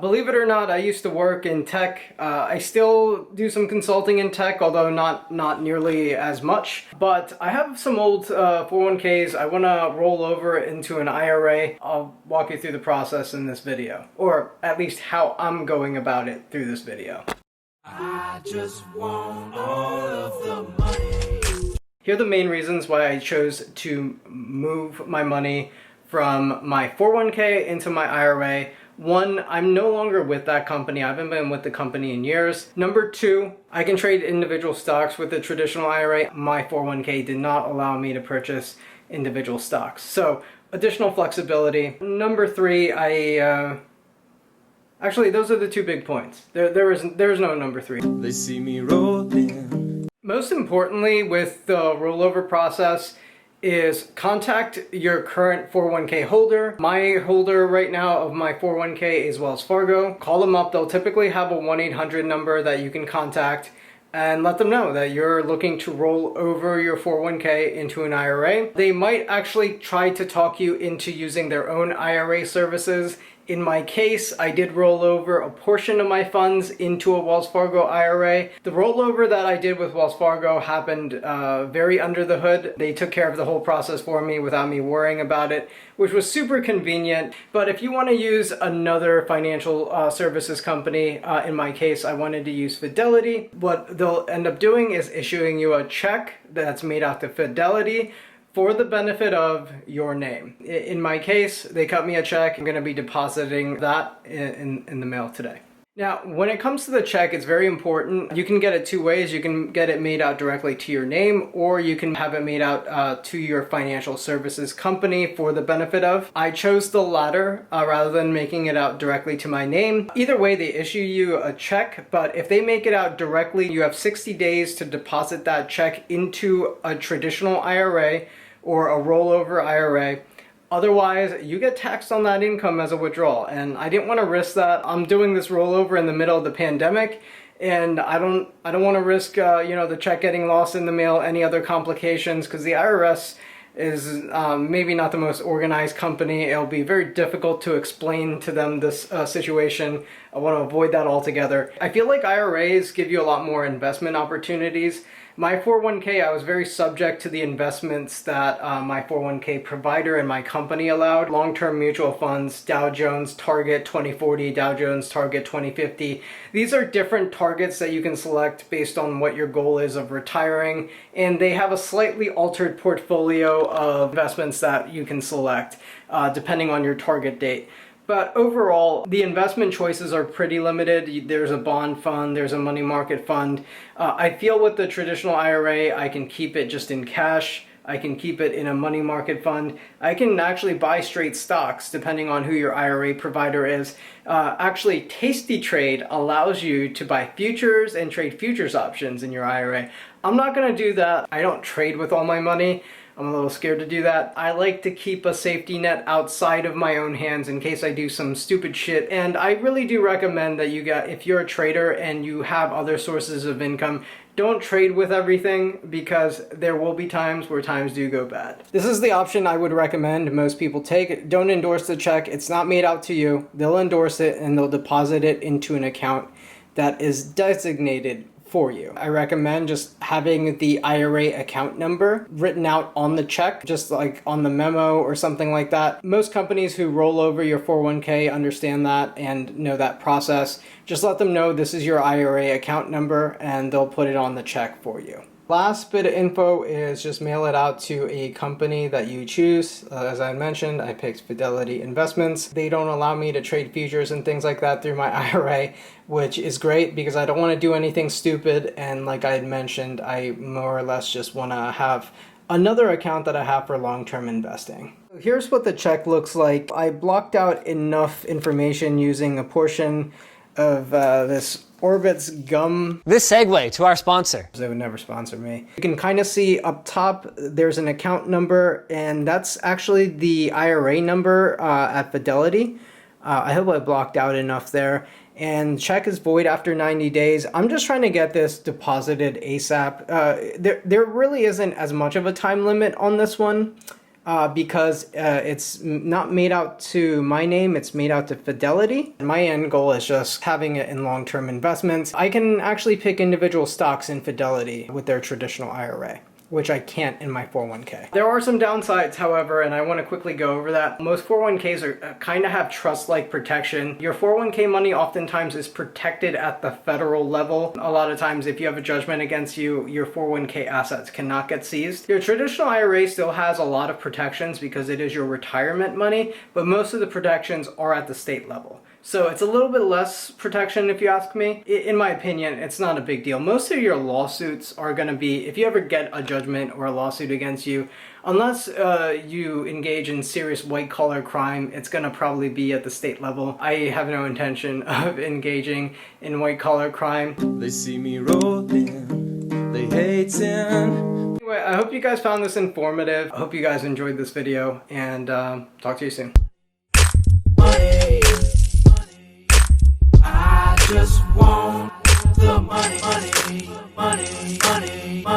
Believe it or not, I used to work in tech. I still do some consulting in tech, although not nearly as much. But I have some old 401ks I want to roll over into an IRA. I'll walk you through the process in this video, or at least how I'm going about it through this video. I just want all of the money. Here are the main reasons why I chose to move my money from my 401k into my IRA. One, I'm no longer with that company. I haven't been with the company in years. Number two, I can trade individual stocks with the traditional IRA. My 401k did not allow me to purchase individual stocks. So additional flexibility. Number three, actually, those are the two big points. There is no number three. They see me rolling. Most importantly, with the rollover process, is contact your current 401k holder. My holder right now of my 401k is Wells Fargo. Call them up. They'll typically have a 1-800 number that you can contact and let them know that you're looking to roll over your 401k into an IRA. They might actually try to talk you into using their own IRA services. In my case, I did roll over a portion of my funds into a Wells Fargo IRA. The rollover that I did with Wells Fargo happened very under the hood. They took care of the whole process for me without me worrying about it, which was super convenient. But if you want to use another financial services company, in my case, I wanted to use Fidelity. What they'll end up doing is issuing you a check that's made out to Fidelity for the benefit of your name. In my case, they cut me a check. I'm going to be depositing that in the mail today. Now, when it comes to the check, it's very important. You can get it two ways. You can get it made out directly to your name, or you can have it made out to your financial services company for the benefit of. I chose the latter rather than making it out directly to my name. Either way, they issue you a check, but if they make it out directly, you have 60 days to deposit that check into a traditional IRA or a rollover IRA. Otherwise, you get taxed on that income as a withdrawal, and I didn't want to risk that. I'm doing this rollover in the middle of the pandemic, and I don't want to risk the check getting lost in the mail, any other complications, because the IRS is maybe not the most organized company. It'll be very difficult to explain to them this situation. I want to avoid that altogether. I feel like IRAs give you a lot more investment opportunities. My 401k, I was very subject to the investments that my 401k provider and my company allowed. Long-term mutual funds, Dow Jones Target 2040, Dow Jones Target 2050. These are different targets that you can select based on what your goal is of retiring, and they have a slightly altered portfolio of investments that you can select depending on your target date. But overall, the investment choices are pretty limited. There's a bond fund, there's a money market fund. I feel with the traditional IRA, I can keep it just in cash. I can keep it in a money market fund. I can actually buy straight stocks depending on who your IRA provider is. Actually, Tasty Trade allows you to buy futures and trade futures options in your IRA. I'm not gonna do that. I don't trade with all my money. I'm a little scared to do that. I like to keep a safety net outside of my own hands in case I do some stupid shit. And I really do recommend that if you're a trader and you have other sources of income, don't trade with everything, because there will be times where times do go bad. This is the option I would recommend most people take. Don't endorse the check. It's not made out to you. They'll endorse it and they'll deposit it into an account that is designated for you. I recommend just having the IRA account number written out on the check, just like on the memo or something like that. Most companies who roll over your 401k understand that and know that process. Just let them know this is your IRA account number and they'll put it on the check for you. Last bit of info is just mail it out to a company that you choose. As I mentioned, I picked Fidelity Investments. They don't allow me to trade futures and things like that through my IRA, which is great because I don't want to do anything stupid. And like I had mentioned, I more or less just want to have another account that I have for long-term investing. Here's what the check looks like. I blocked out enough information using a portion of this Orbit's gum. This segue to our sponsor. They would never sponsor me. You can kind of see up top there's an account number, and that's actually the IRA number at Fidelity. I hope I blocked out enough there. And check is void after 90 days. I'm just trying to get this deposited ASAP. There really isn't as much of a time limit on this one. because it's not made out to my name, it's made out to Fidelity. My end goal is just having it in long-term investments. I can actually pick individual stocks in Fidelity with their traditional IRA, which I can't in my 401k. There are some downsides, however, and I want to quickly go over that. Most 401ks are kind of have trust-like protection. Your 401k money oftentimes is protected at the federal level. A lot of times, if you have a judgment against you, your 401k assets cannot get seized. Your traditional IRA still has a lot of protections because it is your retirement money, but most of the protections are at the state level. So it's a little bit less protection if you ask me. In my opinion, it's not a big deal. Most of your lawsuits are going to be, if you ever get a judgment or a lawsuit against you, unless you engage in serious white collar crime, it's going to probably be at the state level. I have no intention of engaging in white collar crime. They see me rolling, they hating. Anyway, I hope you guys found this informative. I hope you guys enjoyed this video, and talk to you soon. Just want the money, money, money, money, money.